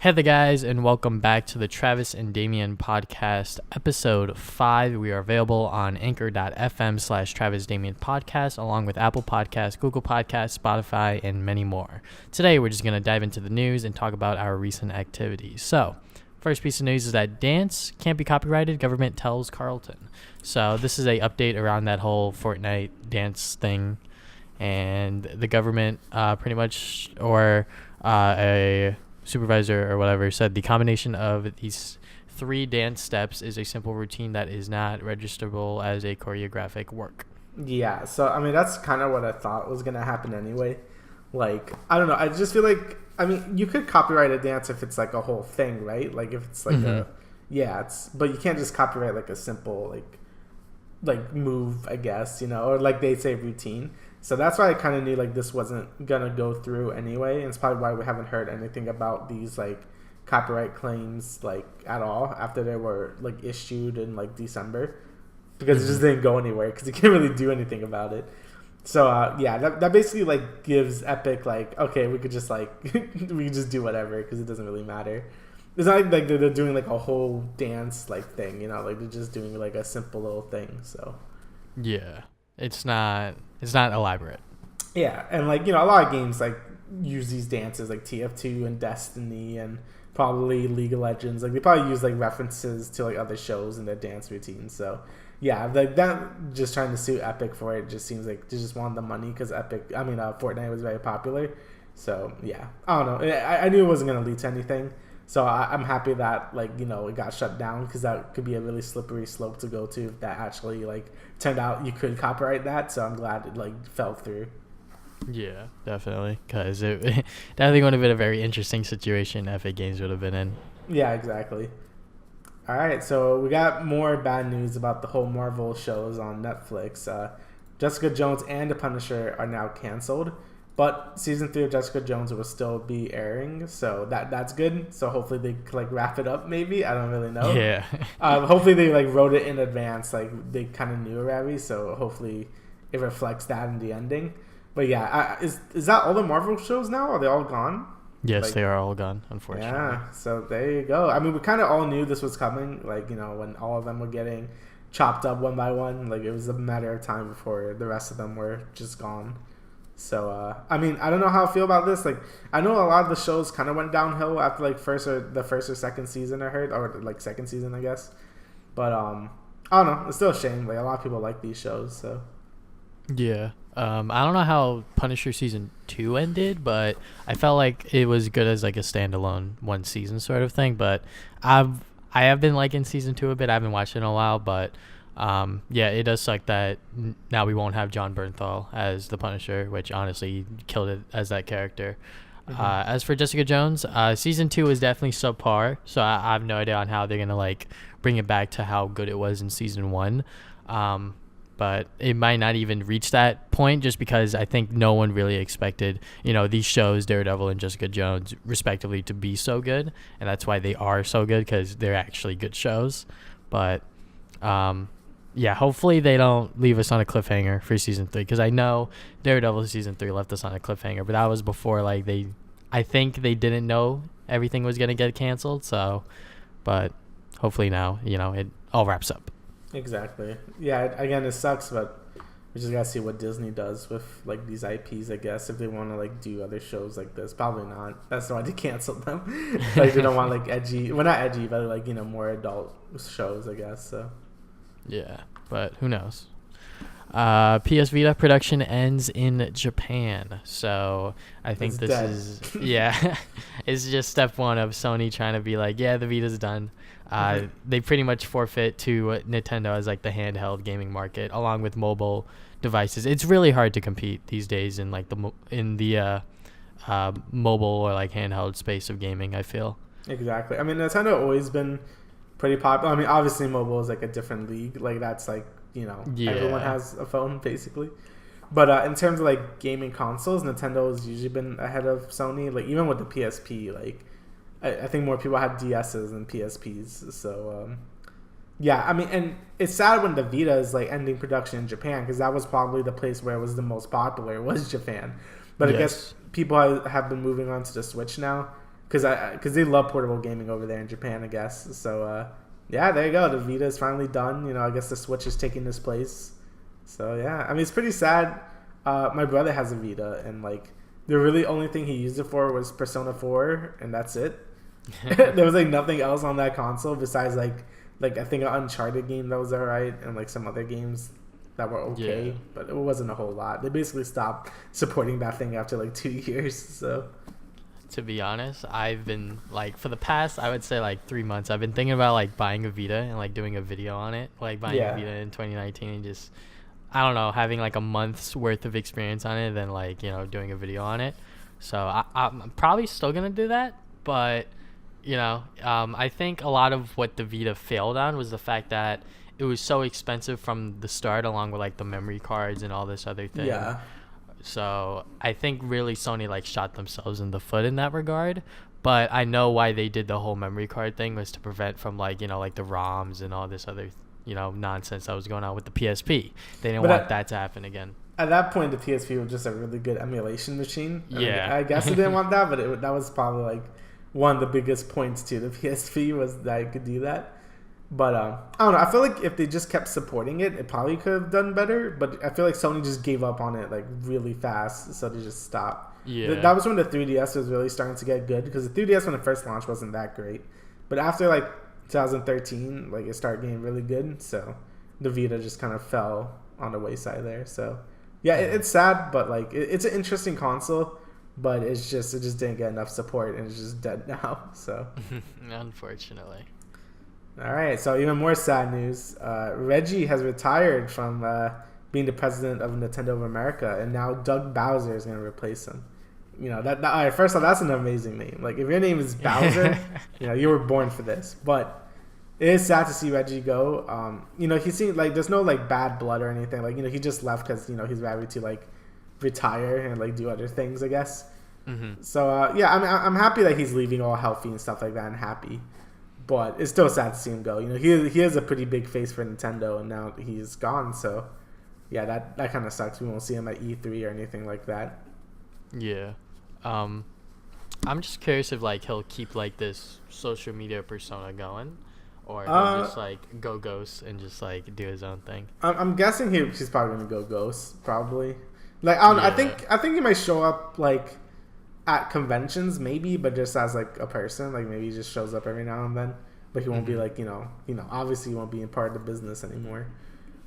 Hey there, guys, and welcome back to the Travis and Damian Podcast, episode 5. We are available on anchor.fm/Travis Damian Podcast, along with Apple Podcasts, Google Podcasts, Spotify, and many more. Today, we're just going to dive into the news and talk about our recent activities. So, first piece of news is that dance can't be copyrighted, government tells Carlton. So, this is a update around that whole Fortnite dance thing, and the government pretty much, or a supervisor or whatever, said the combination of these 3 dance steps is a simple routine that is not registerable as a choreographic work. Yeah, so I mean that's kind of what I thought was gonna happen anyway. Like, I don't know, I just feel like, I mean, you could copyright a dance if it's like a whole thing, right? Like if it's like but you can't just copyright like a simple like move, I guess, or like they say routine. So that's why I kind of knew like this wasn't gonna go through anyway, and it's probably why we haven't heard anything about these like copyright claims like at all after they were like issued in like December, because it just didn't go anywhere because you can't really do anything about it. So yeah, that basically like gives Epic like, okay, we could just like we could just do whatever because it doesn't really matter. It's not like they're doing like a whole dance like thing, like they're just doing like a simple little thing. So yeah, it's not elaborate. Yeah, and like, a lot of games like use these dances like TF2 and Destiny and probably League of Legends. Like they probably use like references to like other shows in their dance routines. So yeah, like that, just trying to sue Epic for it just seems like they just want the money because Fortnite was very popular. So yeah, I don't know. I knew it wasn't gonna lead to anything. So I'm happy that it got shut down, because that could be a really slippery slope to go to if that actually like turned out you could copyright that. So I'm glad it like fell through. Yeah, definitely, because it definitely would have been a very interesting situation Epic Games would have been in. Yeah, exactly. All right, so we got more bad news about the whole Marvel shows on Netflix. Jessica Jones and The Punisher are now canceled. But season 3 of Jessica Jones will still be airing, so that's good. So hopefully they like wrap it up. Maybe, I don't really know. Yeah. Hopefully they like wrote it in advance, like they kind of knew already. So hopefully it reflects that in the ending. But yeah, is that all the Marvel shows now? Are they all gone? Yes, they are all gone, unfortunately. Yeah. So there you go. I mean, we kind of all knew this was coming. Like when all of them were getting chopped up one by one, like it was a matter of time before the rest of them were just gone. So, I mean, I don't know how I feel about this. Like, I know a lot of the shows kind of went downhill after, like, the first or second season, I heard. Or, like, second season, I guess. But, I don't know. It's still a shame. Like, a lot of people like these shows, so. Yeah. I don't know how Punisher Season 2 ended, but I felt like it was good as, like, a standalone one season sort of thing. But I have been liking Season 2 a bit. I haven't watched it in a while, but yeah, it does suck that now we won't have Jon Bernthal as the Punisher, which honestly killed it as that character. As for Jessica Jones, season 2 is definitely subpar, so I have no idea on how they're gonna like bring it back to how good it was in season 1. But it might not even reach that point, just because I think no one really expected these shows, Daredevil and Jessica Jones respectively, to be so good, and that's why they are so good, because they're actually good shows. But yeah, hopefully they don't leave us on a cliffhanger for season 3, because I know Daredevil season 3 left us on a cliffhanger, but that was before I think they didn't know everything was gonna get canceled. So, but hopefully now it all wraps up. Exactly. Yeah. Again, it sucks, but we just gotta see what Disney does with like these IPs. I guess if they want to like do other shows like this, probably not. That's why they canceled them. Like they don't want like edgy. Well, not edgy, but like more adult shows, I guess. So. Yeah, but who knows? PS Vita production ends in Japan, so I think it's just step 1 of Sony trying to be like, yeah, the Vita's done. They pretty much forfeit to Nintendo as like the handheld gaming market, along with mobile devices. It's really hard to compete these days in like the mobile or like handheld space of gaming, I feel. Exactly. I mean, Nintendo always been pretty popular. I mean, obviously mobile is like a different league. Like that's like, everyone has a phone basically. But in terms of like gaming consoles, Nintendo has usually been ahead of Sony. Like even with the PSP, like I think more people had DSs than PSPs. So yeah, I mean, and it's sad when the Vita is like ending production in Japan, because that was probably the place where it was the most popular, was Japan. But I guess people have been moving on to the Switch now, because they love portable gaming over there in Japan, I guess. So yeah, there you go. The Vita is finally done. You know, I guess the Switch is taking this place. So yeah, I mean, it's pretty sad. My brother has a Vita, and like the really only thing he used it for was Persona 4, and that's it. There was like nothing else on that console besides like I think an Uncharted game that was alright, and like some other games that were okay, Yeah. but it wasn't a whole lot. They basically stopped supporting that thing after like 2 years. So To be honest, I've been like for the past, I would say like 3 months, I've been thinking about like buying a Vita and like doing a video on it, like buying Yeah. a Vita in 2019 and just, I don't know, having like a month's worth of experience on it, then like, you know, doing a video on it. So I'm probably still gonna do that, but you know, I think a lot of what the Vita failed on was the fact that it was so expensive from the start, along with like the memory cards and all this other thing. yeah, So I think really Sony like shot themselves in the foot in that regard. But I know why they did the whole memory card thing was to prevent from like, you know, like the ROMs and all this other, you know, nonsense that was going on with the PSP. They didn't want that to happen again. at that point the PSP was just a really good emulation machine. Yeah. I guess it didn't want that, but that was probably like one of the biggest points to the PSP was that it could do that. But I don't know. I feel like if they just kept supporting it, it probably could have done better. But I feel like Sony just gave up on it like really fast, so they just stopped. Yeah. That was when the 3DS was really starting to get good, because the 3DS when it first launched wasn't that great. But after like 2013, like it started getting really good. So the Vita just kind of fell on the wayside there. So yeah, it's sad, but like it's an interesting console. But it just didn't get enough support, and it's just dead now. So Unfortunately. all right, so even more sad news. Reggie has retired from being the president of Nintendo of America, and now Doug Bowser is going to replace him. You know, that all right, first off, that's an amazing name. Like, if your name is Bowser, you know, you were born for this. But it is sad to see Reggie go. You know, he seemed like there's no, like, bad blood or anything. Like, you know, he just left because, you know, he's ready to, like, retire and, like, do other things, I guess. Mm-hmm. So, yeah, I mean, I'm happy that he's leaving all healthy and stuff like that and happy. But it's still sad to see him go. You know, he is a pretty big face for Nintendo, and now he's gone. So, yeah, that kind of sucks. We won't see him at E3 or anything like that. Yeah. I'm just curious if like he'll keep like this social media persona going, or he'll just like go ghost and just like do his own thing. I'm guessing he's probably gonna go ghost, probably. Like I don't know, I think he might show up like at conventions maybe, but just as like a person. Like maybe he just shows up every now and then, but he won't be like you know obviously he won't be a part of the business anymore.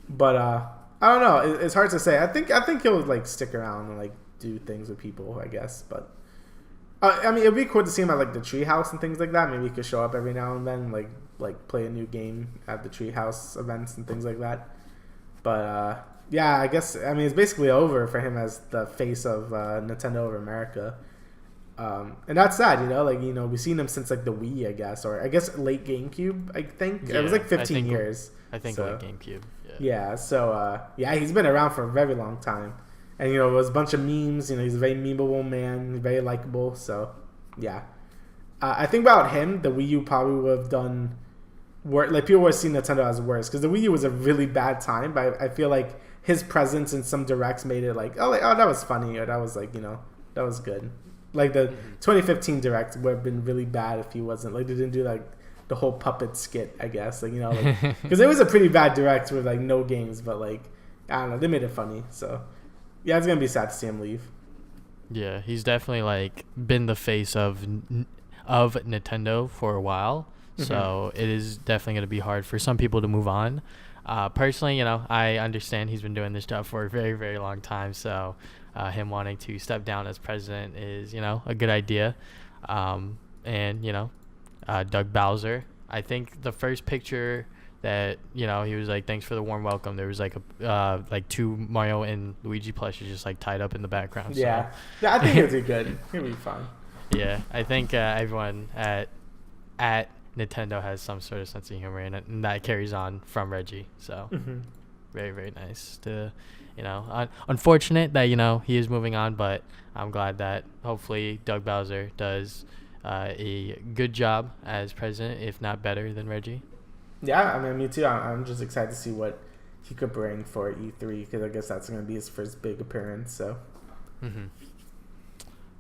But I don't know. It's hard to say. I think he'll like stick around and like do things with people, I guess. But I mean, it'd be cool to see him at like the Treehouse and things like that. Maybe he could show up every now and then, like play a new game at the Treehouse events and things like that. But yeah, I guess I mean it's basically over for him as the face of Nintendo of America. And that's sad, like we've seen him since like the Wii, I guess, or I guess late GameCube. I think it was like 15 years. I think so, late GameCube. Yeah. So yeah, he's been around for a very long time, and it was a bunch of memes. He's a very memeable man, very likable. So yeah, I think about him, the Wii U probably would have done worse. Like people would have seen Nintendo as worse because the Wii U was a really bad time. But I feel like his presence in some directs made it like that was funny, or that was like that was good. Like the 2015 Direct would have been really bad if he wasn't. Like they didn't do like the whole puppet skit, I guess. Like because it was a pretty bad Direct with like no games, but like I don't know, they made it funny. So yeah, it's gonna be sad to see him leave. Yeah, he's definitely like been the face of Nintendo for a while. So it is definitely gonna be hard for some people to move on. Personally, I understand he's been doing this job for a very, very long time. So him wanting to step down as president is, a good idea. And Doug Bowser, I think the first picture that, he was like, thanks for the warm welcome. There was like like two Mario and Luigi plushes just like tied up in the background. Yeah. So. Yeah, I think it'll be good. It'll be fun. Yeah, I think everyone at Nintendo has some sort of sense of humor, and that carries on from Reggie. So very, very nice to, unfortunate that, he is moving on, but I'm glad that hopefully Doug Bowser does a good job as president, if not better than Reggie. Yeah, I mean, me too. I'm just excited to see what he could bring for E3, because I guess that's going to be his first big appearance. So.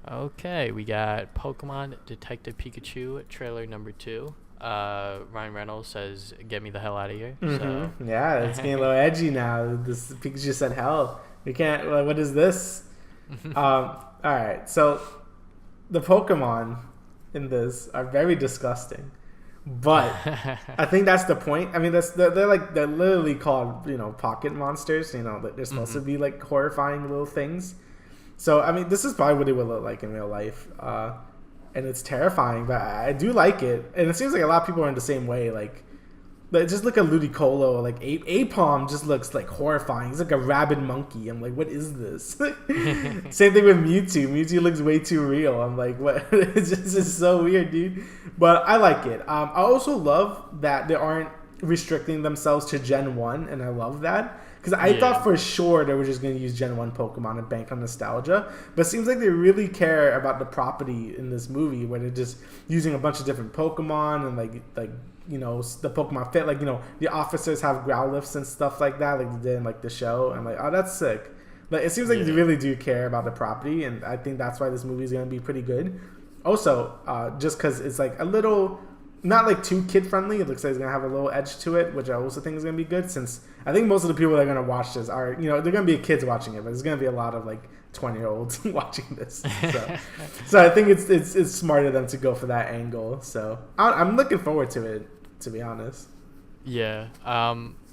Okay, we got Pokemon Detective Pikachu trailer number 2. Ryan Reynolds says, "Get me the hell out of here." So Yeah, it's getting a little edgy now. This Pikachu said, "Hell, we can't." What is this? All right, so the Pokemon in this are very disgusting, but I think that's the point. I mean, they're literally called pocket monsters. They're supposed to be like horrifying little things. So I mean, this is probably what it would look like in real life, and it's terrifying. But I do like it, and it seems like a lot of people are in the same way. But just look at Ludicolo. Like Apom just looks like horrifying. He's like a rabid monkey. I'm like, what is this? Same thing with Mewtwo. Mewtwo looks way too real. I'm like, what? It's just so weird, dude. But I like it. I also love that they aren't restricting themselves to Gen 1, and I love that. Because I thought for sure they were just going to use Gen 1 Pokemon and bank on nostalgia. But it seems like they really care about the property in this movie, where they're just using a bunch of different Pokemon and the Pokemon fit. The officers have Growlithes and stuff like that, like they did in the show. I'm like, oh, that's sick. It seems like they really do care about the property, and I think that's why this movie is going to be pretty good. Also, just because it's a little... not too kid friendly. It looks like it's gonna have a little edge to it, which I also think is gonna be good. Since I think most of the people that are gonna watch this are, they're gonna be kids watching it, but there's gonna be a lot of 20-year-olds watching this. So I think it's smart of them to go for that angle. So I'm looking forward to it, to be honest. Yeah.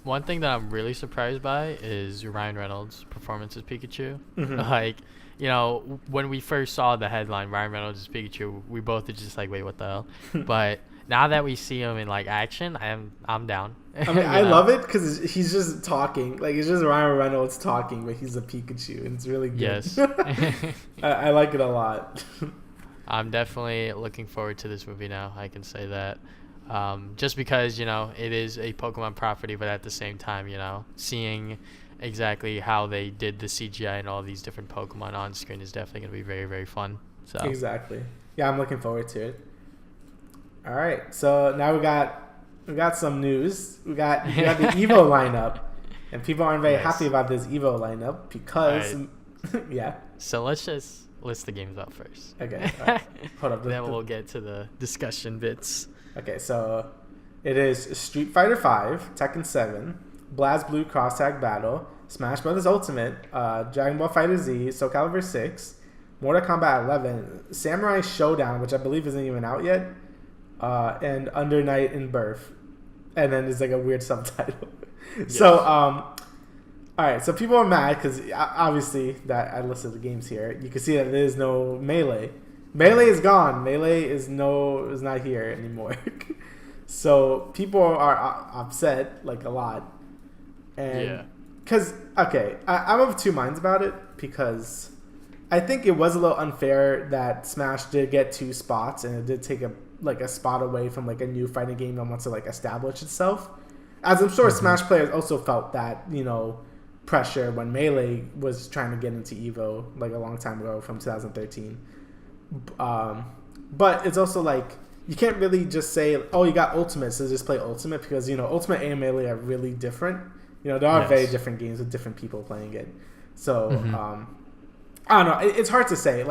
One thing that I'm really surprised by is Ryan Reynolds' performance as Pikachu. Mm-hmm. When we first saw the headline, Ryan Reynolds as Pikachu, we both were just like, wait, what the hell? But now that we see him in action, I'm down. I mean, I love it because he's just talking. It's just Ryan Reynolds talking, but he's a Pikachu, and it's really good. Yes. I like it a lot. I'm definitely looking forward to this movie now. I can say that. Just because, it is a Pokemon property, but at the same time, seeing exactly how they did the CGI and all these different Pokemon on screen is definitely going to be very, very fun. So exactly. Yeah, I'm looking forward to it. All right, so now we got some news. We got the EVO lineup, and people aren't very happy about this EVO lineup because, yeah. So let's just list the games out first. Okay, all right. Hold up. Then we'll get to the discussion bits. Okay, so it is Street Fighter V, Tekken 7, BlazBlue Cross Tag Battle, Smash Bros. Ultimate, Dragon Ball FighterZ, Soul Calibur 6, Mortal Kombat 11, Samurai Showdown, which I believe isn't even out yet, and Under Night in Birth. And then there's a weird subtitle. Yes. So, all right, so people are mad because obviously that I listed the games here. You can see that there is no Melee. Melee is gone. Melee is not here anymore. So people are upset a lot. And because I'm of two minds about it, because I think it was a little unfair that Smash did get 2 spots, and it did take a spot away from a new fighting game that wants to establish itself. As I'm sure Smash players also felt that pressure when Melee was trying to get into EVO a long time ago from 2013. But it's also you can't really just say, oh, you got Ultimate, so just play Ultimate, because Ultimate and Melee are really different. There are very different games with different people playing it. So I don't know. It's hard to say.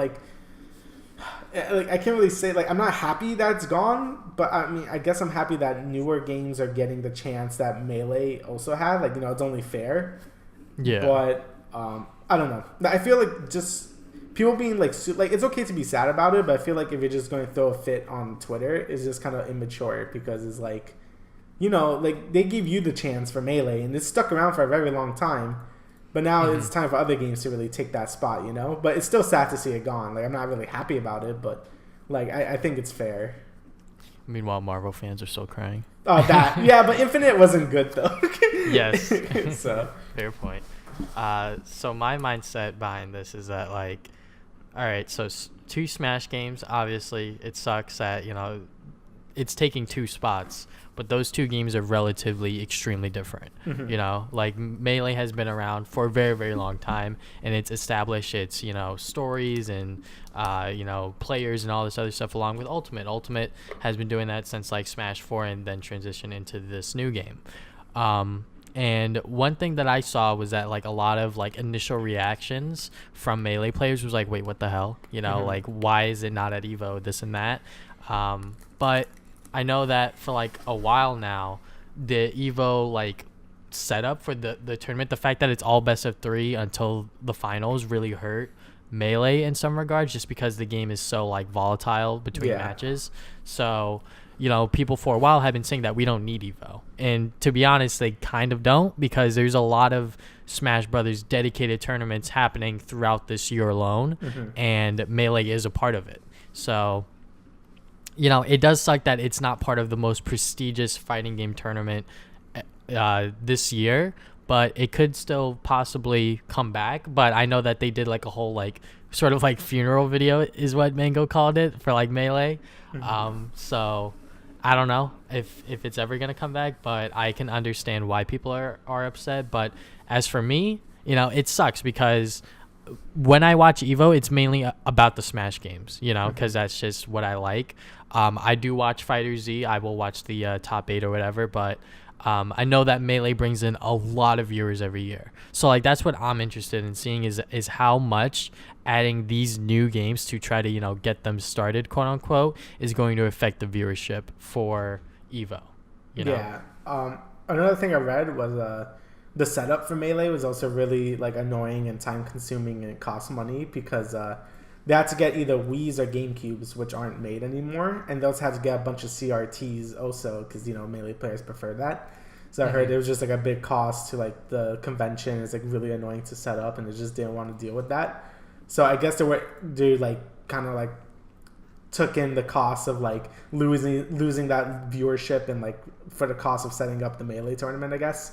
I can't really say I'm not happy that it's gone, but I mean I guess I'm happy that newer games are getting the chance that Melee also had. It's only fair. Yeah. But I don't know. I feel just people being it's okay to be sad about it, but I feel if you're just going to throw a fit on Twitter, it's just kind of immature, because it's they give you the chance for Melee, and it's stuck around for a very long time. But now it's time for other games to really take that spot, But it's still sad to see it gone. I'm not really happy about it, but I think it's fair. Meanwhile, Marvel fans are still crying. Oh, that. Yeah, but Infinite wasn't good, though. Yes. So fair point. So my mindset behind this is that all right, so 2 Smash games, obviously it sucks that, it's taking 2 spots, but those 2 games are relatively extremely different. Melee has been around for a very, very long time, and it's established its stories and players and all this other stuff, along with Ultimate has been doing that since Smash 4, and then transition into this new game. And one thing that I saw was that like a lot of like initial reactions from Melee players was like, wait, what the hell? You know, like why is it not at EVO, this and that? But I know that for like a while now, the EVO like setup for the tournament, the fact that it's all best of 3 until the finals really hurt Melee in some regards, just because the game is so like volatile between matches. So, you know, people for a while have been saying that we don't need EVO. And to be honest, they kind of don't, because there's a lot of Smash Brothers dedicated tournaments happening throughout this year alone, and Melee is a part of it. So, you know, it does suck that it's not part of the most prestigious fighting game tournament this year, but it could still possibly come back. But I know that they did like a whole like sort of like funeral video is what Mango called it for like Melee. So I don't know if it's ever going to come back, but I can understand why people are upset. But as for me, you know, it sucks because when I watch EVO, it's mainly about the Smash games, you know, because that's just what I like. I do watch Fighter Z. I will watch the top 8 or whatever, but I know that Melee brings in a lot of viewers every year. So like that's what I'm interested in seeing is how much adding these new games to try to, you know, get them started, quote unquote, is going to affect the viewership for EVO. You know? Yeah. Another thing I read was the setup for Melee was also really like annoying and time consuming, and it cost money because they had to get either Wii's or GameCubes, which aren't made anymore, and those had to get a bunch of CRTs also because, you know, Melee players prefer that. So I heard it was just like a big cost to like the convention. It's like really annoying to set up, and they just didn't want to deal with that. So I guess they like kind of like took in the cost of like losing that viewership and like for the cost of setting up the Melee tournament, I guess.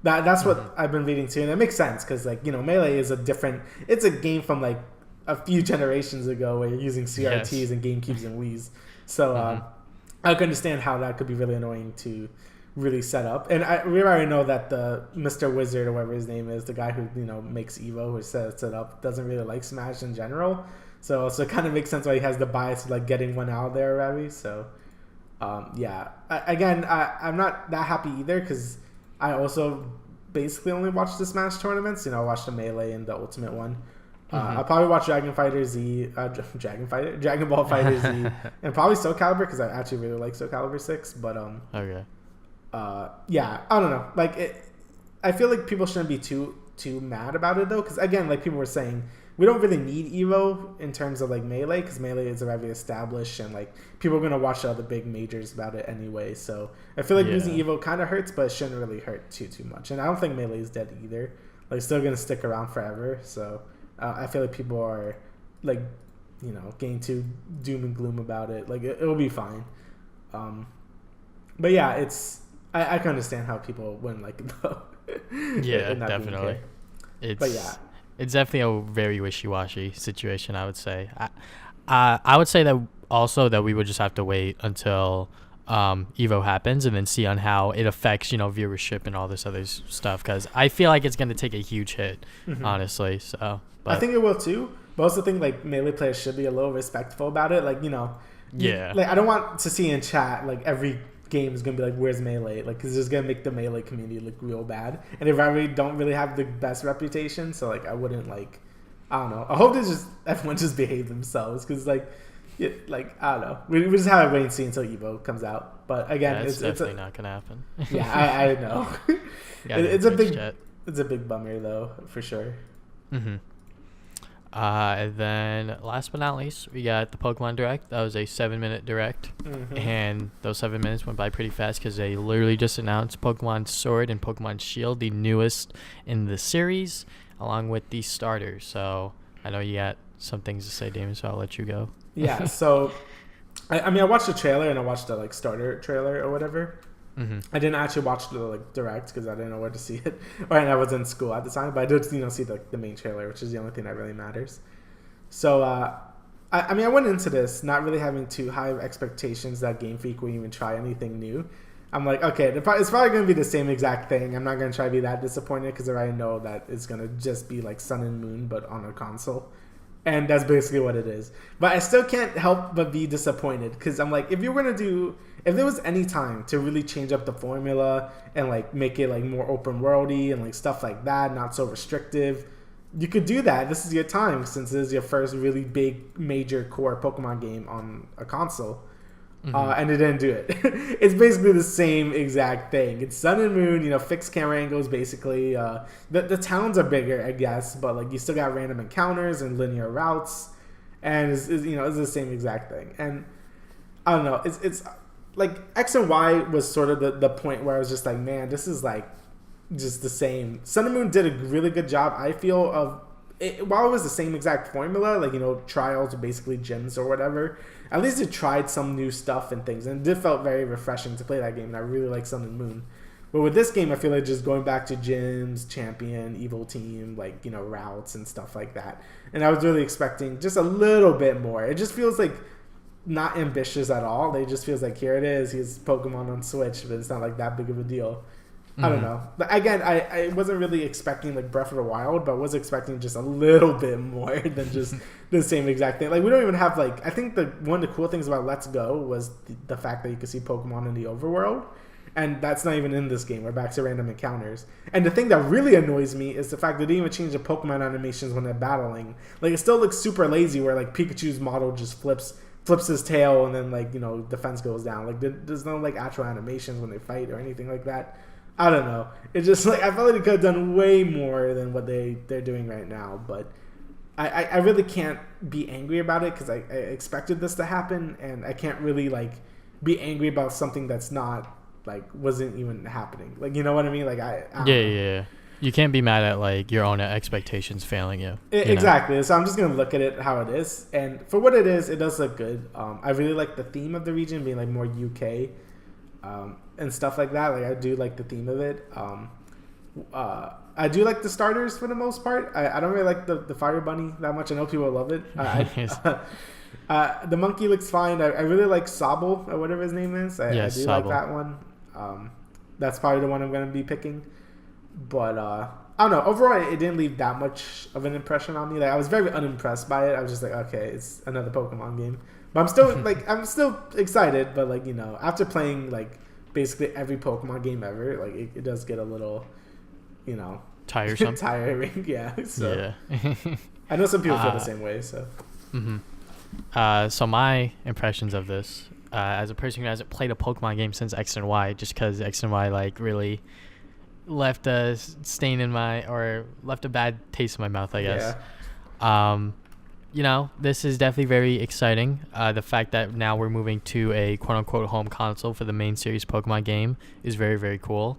That's what I've been reading too, and it makes sense because like, you know, Melee is it's a game from like a few generations ago where you're using CRTs and GameCubes and Wii's. So I can understand how that could be really annoying to really set up. And we already know that the Mr. Wizard or whatever his name is, the guy who, you know, makes EVO, who sets it up, doesn't really like Smash in general. So it kind of makes sense why he has the bias of like getting one out there already. So yeah, I'm not that happy either because I also basically only watch the Smash tournaments. You know, I watch the Melee and the Ultimate one. I'll probably watch Dragon Ball Fighter Z, and probably Soul Calibur because I actually really like Soul Calibur 6. But yeah, I don't know. Like I feel like people shouldn't be too mad about it though, because again, like people were saying, we don't really need EVO in terms of like Melee, because Melee is already established and like people are gonna watch the other big majors about it anyway. So I feel like losing EVO kind of hurts, but it shouldn't really hurt too much. And I don't think Melee is dead either. Like, still gonna stick around forever. So I feel like people are like, you know, getting too doom and gloom about it. Like it'll be fine. But yeah, I can understand how people wouldn't like it though. Yeah, definitely. It's definitely a very wishy-washy situation, I would say. I would say that also that we would just have to wait until EVO happens and then see on how it affects, you know, viewership and all this other stuff, because I feel like it's going to take a huge hit, honestly. So, but I think it will too. But I also think like Melee players should be a little respectful about it. Like, you know, like I don't want to see in chat like every game is gonna be like, where's Melee? Like, because it's gonna make the Melee community look real bad, and if I really don't really have the best reputation, so like I wouldn't like, I don't know. I hope everyone just behave themselves, because like I don't know. We just have to wait and see until EVO comes out. But again, it's definitely not gonna happen. Yeah, I know. It's a big bummer though, for sure. And then last but not least, we got the Pokemon Direct. That was a 7-minute Direct, and those 7 minutes went by pretty fast because they literally just announced Pokemon Sword and Pokemon Shield, the newest in the series, along with the starters. So I know you got some things to say, Damon, so I'll let you go. Yeah, so I mean, I watched the trailer and I watched the like starter trailer or whatever. I didn't actually watch the like Direct because I didn't know where to see it, and I was in school at the time. But I did, you know, see the main trailer, which is the only thing that really matters. So I mean, I went into this not really having too high of expectations that Game Freak would even try anything new. I'm like, okay, it's probably going to be the same exact thing. I'm not going to try to be that disappointed because I already know that it's going to just be like Sun and Moon, but on a console. And that's basically what it is. But I still can't help but be disappointed because I'm like, if there was any time to really change up the formula and like make it like more open worldy and like stuff like that, not so restrictive, you could do that. This is your time since this is your first really big major core Pokemon game on a console. And it didn't do it. It's basically the same exact thing. It's Sun and Moon, fixed camera angles basically. The towns are bigger, I guess, but like you still got random encounters and linear routes, and it's the same exact thing. And I don't know, it's like X and Y was sort of the point where I was just like, man, this is like just the same. Sun and Moon did a really good job, I feel, of it, while it was the same exact formula, like trials are basically gyms or whatever. At least it tried some new stuff and things, and it felt very refreshing to play that game. And I really like Sun and Moon. But with this game, I feel like just going back to gyms, champion, EVO team, like routes and stuff like that. And I was really expecting just a little bit more. It just feels like not ambitious at all. It just feels like here it is. He's Pokemon on Switch, but it's not like that big of a deal. I don't know. But again, I wasn't really expecting like Breath of the Wild, but was expecting just a little bit more than just the same exact thing. Like we don't even have like, I think one of the cool things about Let's Go was the fact that you could see Pokemon in the overworld, and that's not even in this game. We're back to random encounters. And the thing that really annoys me is the fact that they didn't even change the Pokemon animations when they're battling. Like it still looks super lazy, where like Pikachu's model just flips his tail and then like defense goes down. Like there's no like actual animations when they fight or anything like that. I don't know. It's just like I felt like they could have done way more than what they're doing right now. But I really can't be angry about it because I expected this to happen, and I can't really like be angry about something that's not like wasn't even happening. Like you know what I mean? Like I don't know. Yeah. You can't be mad at like your own expectations failing you. Exactly. So I'm just gonna look at it how it is, and for what it is, it does look good. I really like the theme of the region being like more UK. And stuff like that. Like I do like the theme of it. I do like the starters for the most part. I don't really like the Fire Bunny that much. I know people love it. The monkey looks fine. I really like Sobble or whatever his name is. I do Sobble. Like that one. That's probably the one I'm going to be picking. But I don't know. Overall, it didn't leave that much of an impression on me. Like I was very unimpressed by it. I was just like, okay, it's another Pokemon game. But I'm still I'm still excited. But like after playing like basically every Pokemon game ever, like it does get a little, tiresome. tiring. Yeah. So yeah. I know some people feel the same way. So. So my impressions of this, as a person who hasn't played a Pokemon game since X and Y, just because X and Y like really left a stain in left a bad taste in my mouth, I guess. Yeah. This is definitely very exciting. The fact that now we're moving to a quote-unquote home console for the main series Pokemon game is very, very cool.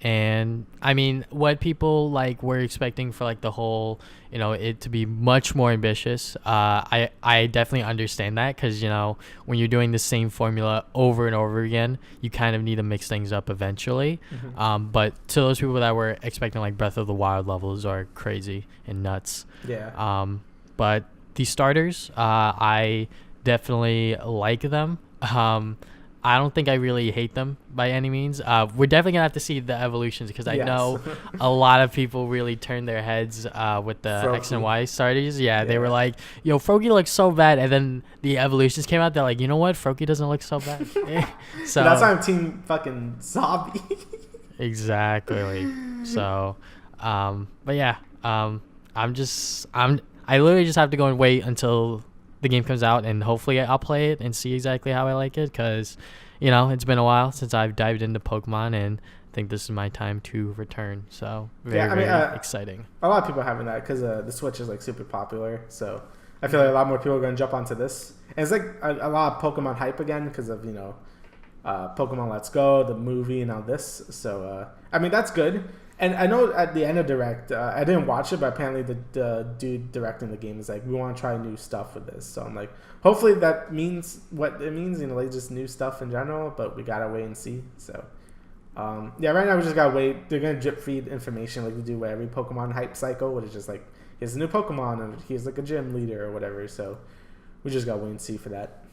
And I mean, what people like were expecting for like the whole, it to be much more ambitious. I definitely understand that because, when you're doing the same formula over and over again, you kind of need to mix things up eventually. But to those people that were expecting like Breath of the Wild levels are crazy and nuts. Yeah. But the starters, I definitely like them. I don't think I really hate them by any means. We're definitely going to have to see the evolutions because I know a lot of people really turned their heads with the Froakie. X and Y starters. Yeah, they were like, yo, Froakie looks so bad. And then the evolutions came out. They're like, you know what? Froakie doesn't look so bad. So that's why I'm team fucking Sabi. Exactly. So, but yeah, I literally just have to go and wait until the game comes out, and hopefully I'll play it and see exactly how I like it because, it's been a while since I've dived into Pokemon, and I think this is my time to return. So very exciting. A lot of people are having that because the Switch is like super popular. So I feel like a lot more people are going to jump onto this. And it's like a lot of Pokemon hype again because of, Pokemon Let's Go, the movie, and all this. So, that's good. And I know at the end of Direct, I didn't watch it, but apparently the dude directing the game is like, we want to try new stuff with this. So I'm like, hopefully that means what it means, like just new stuff in general, but we got to wait and see. So, right now we just got to wait. They're going to drip feed information like they do with every Pokemon hype cycle, which is just like, here's a new Pokemon and here's like a gym leader or whatever. So we just got to wait and see for that.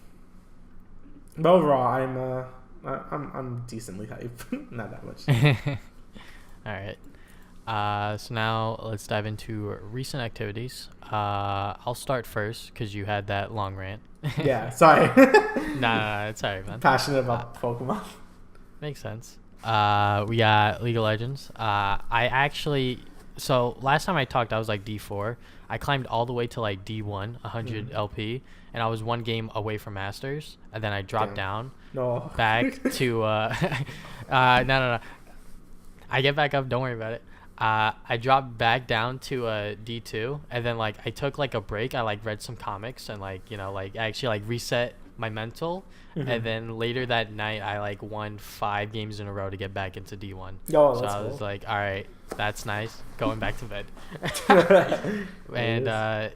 But overall, I'm decently hyped. Not that much. All right. So now let's dive into recent activities. I'll start first because you had that long rant. Yeah, sorry. Nah, it's alright, man. Passionate about Pokemon. Makes sense. We got League of Legends. So last time I talked, I was like D4. I climbed all the way to like D1, 100 LP, and I was one game away from Masters, and then I dropped down back to no. I get back up, don't worry about it. I dropped back down to D2, and then like I took like a break. I like read some comics and like I actually like reset my mental, and then later that night I like won 5 games in a row to get back into D1. So I was like, all right, that's nice. Going back to bed. And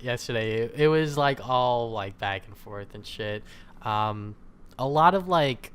yesterday it was like all like back and forth and shit. A lot of like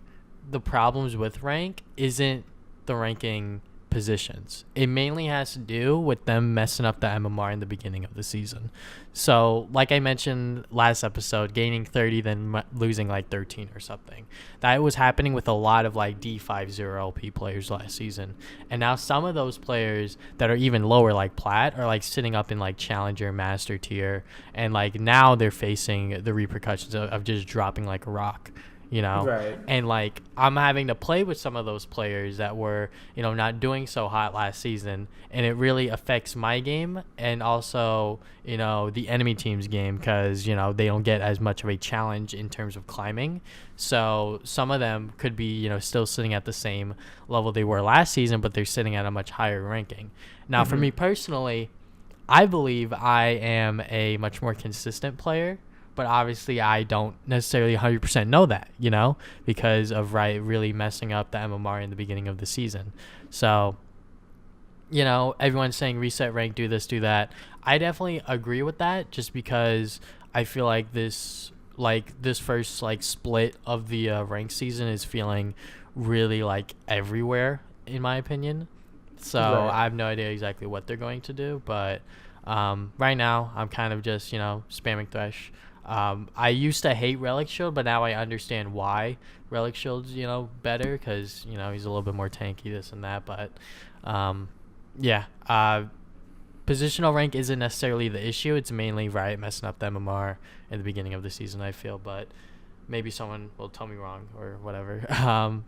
the problems with rank isn't the ranking positions. It mainly has to do with them messing up the MMR in the beginning of the season. So like I mentioned last episode, gaining 30 then losing like 13 or something. That was happening with a lot of like D50 LP players last season. And now some of those players that are even lower like Plat are like sitting up in like Challenger Master tier, and like now they're facing the repercussions of just dropping like a rock. Right. And like I'm having to play with some of those players that were not doing so hot last season, and it really affects my game and also the enemy team's game, because they don't get as much of a challenge in terms of climbing. So some of them could be still sitting at the same level they were last season, but they're sitting at a much higher ranking. Now for me personally, I believe I am a much more consistent player, but obviously I don't necessarily 100% know that, because of really messing up the MMR in the beginning of the season. So, everyone's saying reset rank, do this, do that. I definitely agree with that, just because I feel like this first like split of the rank season is feeling really like everywhere, in my opinion. So I have no idea exactly what they're going to do, but right now I'm kind of just spamming Thresh. I used to hate Relic Shield, but now I understand why Relic Shield's, better, because, he's a little bit more tanky, this and that. But, positional rank isn't necessarily the issue. It's mainly Riot messing up the MMR in the beginning of the season, I feel. But maybe someone will tell me wrong or whatever.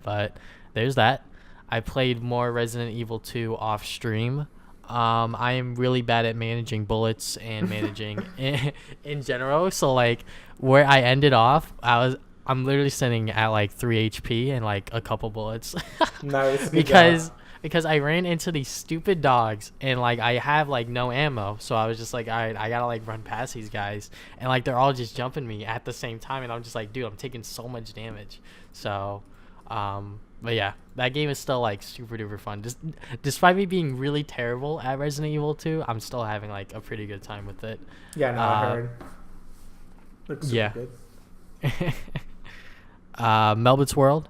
But there's that. I played more Resident Evil 2 off stream. I am really bad at managing bullets and managing in general. So like where I ended off, I'm literally sitting at like 3 HP and like a couple bullets. Nice. because I ran into these stupid dogs, and like I have like no ammo. So I was just like, all right, I gotta like run past these guys, and like they're all just jumping me at the same time, and I'm just like, dude, I'm taking so much damage. So but yeah, that game is still like super duper fun. Just despite me being really terrible at Resident Evil 2, I'm still having like a pretty good time with it. Yeah, no, I heard. Looks super good. Melbit's World,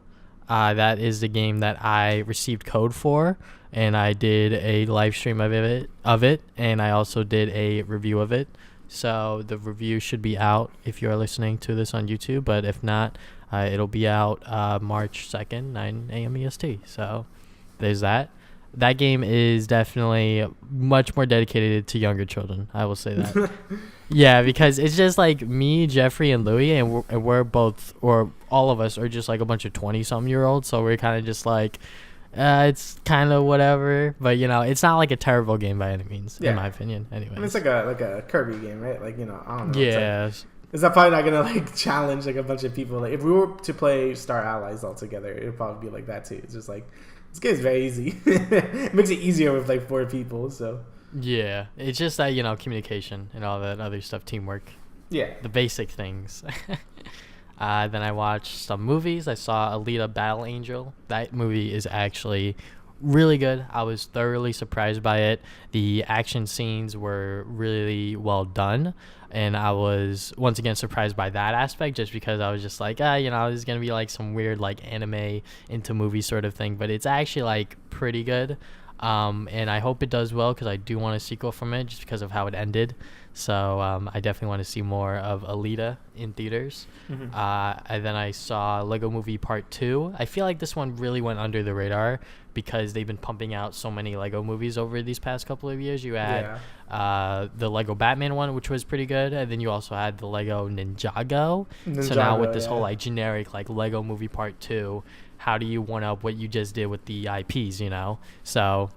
that is the game that I received code for, and I did a live stream of it, and I also did a review of it. So the review should be out if you are listening to this on YouTube, but if not, it'll be out March 2nd, 9 a.m. EST. So there's that. That game is definitely much more dedicated to younger children. I will say that. Yeah, because it's just like me, Jeffrey, and Louie, and we're both, or all of us, are just like a bunch of 20-something-year-olds. So we're kind of just like, it's kind of whatever. But, it's not like a terrible game by any means, in my opinion. Anyway, I mean, it's like a Kirby game, right? Like, I don't know. Yeah. Is that probably not gonna like challenge like a bunch of people? Like if we were to play Star Allies all together, it'd probably be like that too. It's just like this game's very easy. It makes it easier with like 4 people. So yeah, it's just that communication and all that other stuff, teamwork. Yeah, the basic things. Then I watched some movies. I saw Alita Battle Angel. That movie is actually really good. I was thoroughly surprised by it. The action scenes were really well done, and I was once again surprised by that aspect, just because I was just like, this is gonna be like some weird like anime into movie sort of thing, but it's actually like pretty good. And I hope it does well, because I do want a sequel from it, just because of how it ended. So I definitely want to see more of Alita in theaters. Mm-hmm. And then I saw Lego Movie Part 2. I feel like this one really went under the radar because they've been pumping out so many Lego movies over these past couple of years. You had the Lego Batman one, which was pretty good, and then you also had the Lego Ninjago. So now with this whole like generic like Lego Movie Part 2, how do you one up what you just did with the IPs, you know? So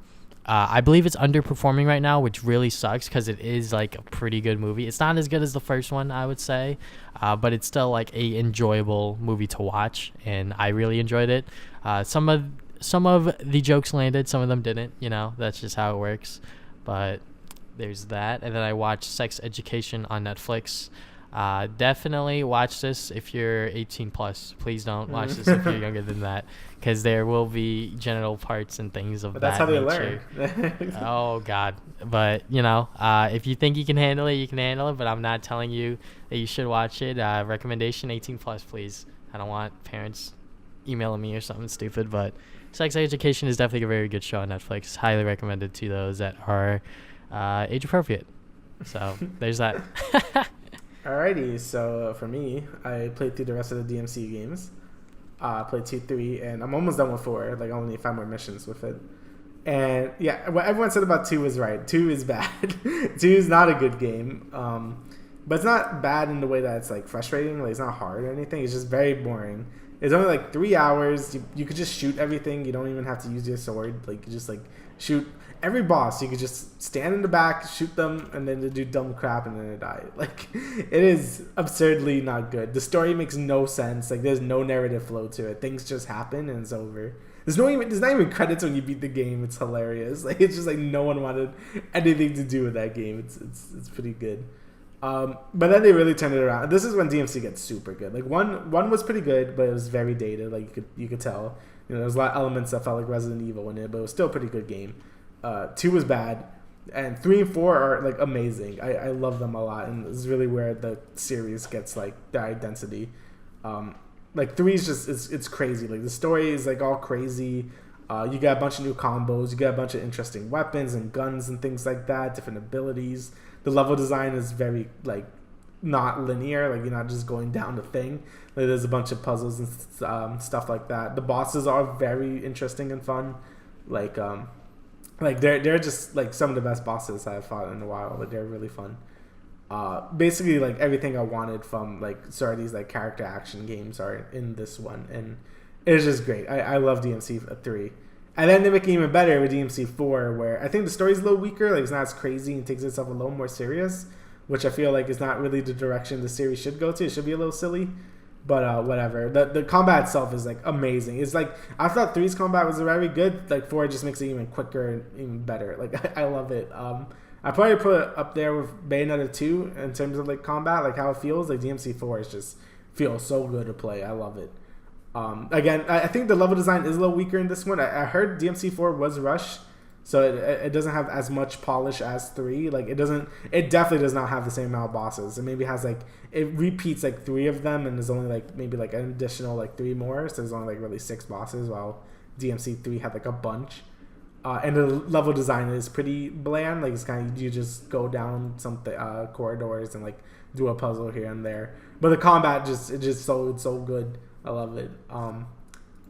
I believe it's underperforming right now, which really sucks because it is like a pretty good movie. It's not as good as the first one, I would say, but it's still like a enjoyable movie to watch, and I really enjoyed it. Some of the jokes landed, some of them didn't. You know, that's just how it works. But there's that, and then I watched Sex Education on Netflix. Definitely watch this if you're 18 plus. Please don't watch this if you're younger than that, because there will be genital parts and things of that nature. That's how they learn. Oh God. But you know, if you think you can handle it, you can handle it, but I'm not telling you that you should watch it. Recommendation 18 plus, please. I don't want parents emailing me or something stupid, but Sex Education is definitely a very good show on Netflix. Highly recommended to those that are age appropriate. So there's that. Alrighty, so for me, I played through the rest of the DMC games. Played 2, 3, and I'm almost done with 4. Like, I only need 5 more missions with it. And yeah, what everyone said about 2 was right. 2 is bad. 2 is not a good game. But it's not bad in the way that it's like frustrating. Like, it's not hard or anything. It's just very boring. It's only like 3 hours. You could just shoot everything. You don't even have to use your sword. Like, you just like shoot every boss. You could just stand in the back, shoot them, and then they do dumb crap, and then they die. Like, it is absurdly not good. The story makes no sense. Like, there's no narrative flow to it. Things just happen and it's over. There's not even credits when you beat the game. It's hilarious. Like, it's just like no one wanted anything to do with that game. It's pretty good. But then they really turned it around. This is when DMC gets super good. Like, one was pretty good, but it was very dated. Like, you could tell. You know, there's a lot of elements that felt like Resident Evil in it, but it was still a pretty good game. 2 was bad, and 3 and 4 are like amazing. I love them a lot, and this is really where the series gets like their identity. Like 3 is just it's crazy. Like, the story is like all crazy. You got a bunch of new combos. You got a bunch of interesting weapons and guns and things like that. Different abilities. The level design is very like not linear. Like, you're not just going down the thing. Like, there's a bunch of puzzles and stuff like that. The bosses are very interesting and fun. Like they're just like some of the best bosses I've fought in a while. Like, they're really fun. Basically like everything I wanted from like sort of these like character action games are in this one, and it's just great. I love DMC 3. And then they make it even better with DMC 4, where I think the story's a little weaker. Like, it's not as crazy and takes itself a little more serious, which I feel like is not really the direction the series should go to. It should be a little silly, but whatever. The combat itself is like amazing. It's like, I thought 3's combat was very good. Like, 4 just makes it even quicker and even better. Like, I love it. I probably put it up there with Bayonetta 2 in terms of like combat, like how it feels. Like, DMC 4 is just feels so good to play. I love it. Again, I think the level design is a little weaker in this one. I heard DMC 4 was rushed, so it doesn't have as much polish as 3. Like, it definitely does not have the same amount of bosses. It maybe has like, it repeats like 3 of them, and there's only like maybe like an additional like 3 more. So there's only like really 6 bosses, while DMC 3 had like a bunch. And the level design is pretty bland. Like, it's kind of, you just go down some corridors and like do a puzzle here and there. But the combat it's so good. I love it.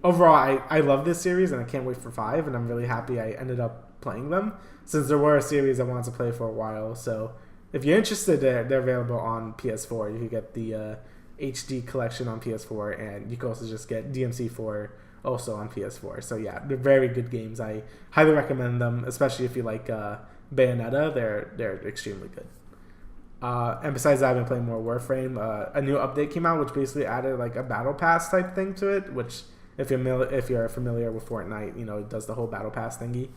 Overall, I love this series, and I can't wait for 5, and I'm really happy I ended up playing them, since there were a series I wanted to play for a while. So if you're interested, they're available on PS4. You can get the HD collection on PS4, and you can also just get DMC 4 also on PS4. So yeah, they're very good games. I highly recommend them, especially if you like Bayonetta. They're extremely good. And besides that, I've been playing more Warframe. A new update came out, which basically added like a battle pass type thing to it. Which, if you're familiar with Fortnite, you know, it does the whole battle pass thingy.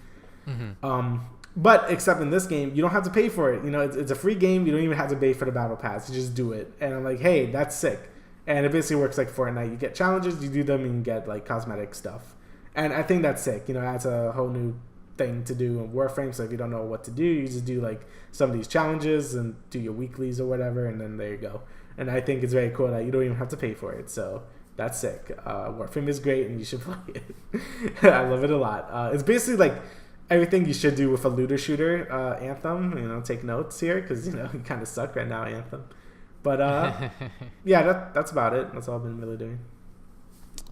Mm-hmm. But except in this game, you don't have to pay for it. You know, it's a free game. You don't even have to pay for the battle pass. You just do it. And I'm like, hey, that's sick. And it basically works like Fortnite. You get challenges, you do them, and you get like cosmetic stuff. And I think that's sick. You know, that's a whole new thing to do in Warframe. So if you don't know what to do, you just do like some of these challenges and do your weeklies or whatever, and then there you go. And I think it's very cool that you don't even have to pay for it. So that's sick. Warframe is great, and you should play it. I love it a lot. It's basically like everything you should do with a looter shooter, Anthem. Take notes here because you kind of suck right now, Anthem. But yeah, that's about it. That's all I've been really doing.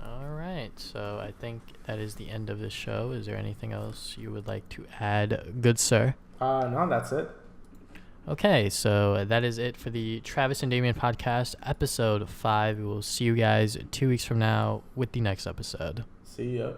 All right, so I think that is the end of this show. Is there anything else you would like to add, good sir? No, that's it. Okay, so that is it for the Travis and Damian Podcast, episode 5. We will see you guys 2 weeks from now with the next episode. See ya.